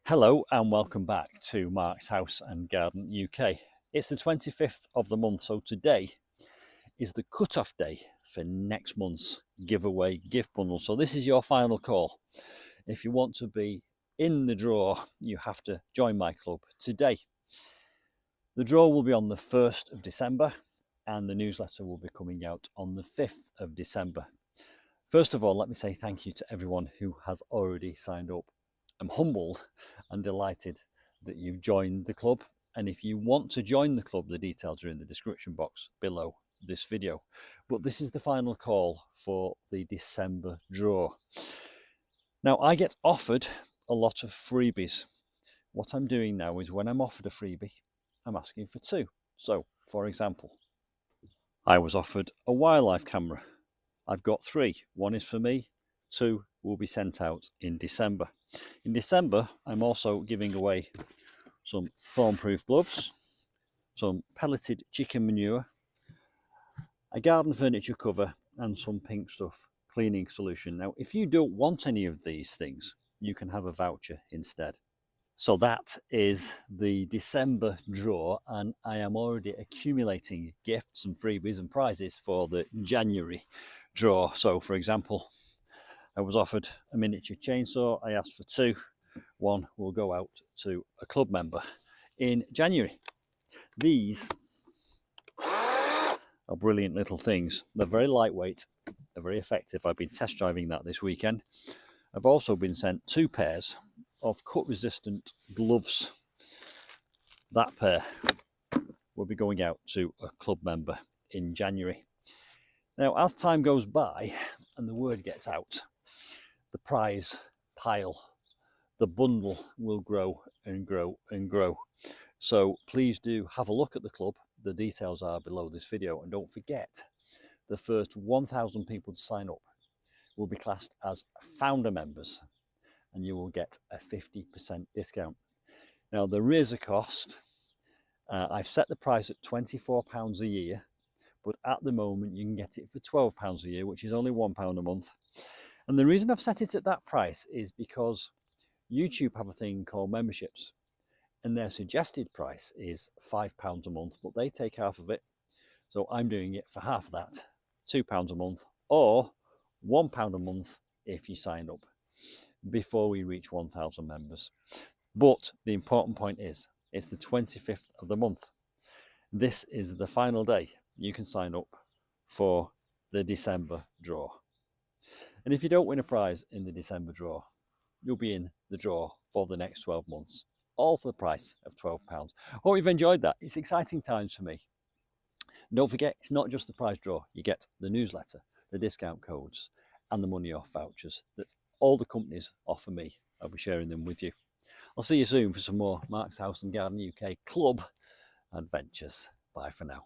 Hello and welcome back to Mark's House and Garden UK. It's the 25th of the month, so today is the cut-off day for next month's giveaway gift bundle. So this is your final call. If you want to be in the draw, you have to join my club today. The draw will be on the 1st of December and the newsletter will be coming out on the 5th of December. First of all, let me say thank you to everyone who has already signed up. I'm humbled and delighted that you've joined the club. And if you want to join the club, the details are in the description box below this video. But this is the final call for the December draw. Now, I get offered a lot of freebies. What I'm doing now is when I'm offered a freebie, I'm asking for two. So, for example, I was offered a wildlife camera. I've got three. One is for me, two will be sent out in December. In December, I'm also giving away some thorn-proof gloves, some pelleted chicken manure, a garden furniture cover, and some Pink Stuff cleaning solution. Now, if you don't want any of these things, you can have a voucher instead. So that is the December draw, and I am already accumulating gifts and freebies and prizes for the January draw. So, for example, I was offered a miniature chainsaw. I asked for two. One will go out to a club member in January. These are brilliant little things. They're very lightweight. They're very effective. I've been test driving that this weekend. I've also been sent two pairs of cut-resistant gloves. That pair will be going out to a club member in January. Now, as time goes by and the word gets out, the prize pile, the bundle will grow and grow and grow. So please do have a look at the club. The details are below this video, and don't forget, the first 1,000 people to sign up will be classed as founder members and you will get a 50% discount. Now, there is a cost. I've set the price at £24 a year, but at the moment you can get it for £12 a year, which is only £1 a month. And the reason I've set it at that price is because YouTube have a thing called memberships, and their suggested price is £5 a month, but they take half of it. So I'm doing it for half of that, £2 a month, or £1 a month if you sign up before we reach 1,000 members. But the important point is, it's the 25th of the month. This is the final day you can sign up for the December draw. And if you don't win a prize in the December draw, you'll be in the draw for the next 12 months, all for the price of £12. Hope you've enjoyed that. It's exciting times for me. And don't forget, it's not just the prize draw. You get the newsletter, the discount codes, and the money off vouchers that all the companies offer me. I'll be sharing them with you. I'll see you soon for some more Mark's House and Garden UK club adventures. Bye for now.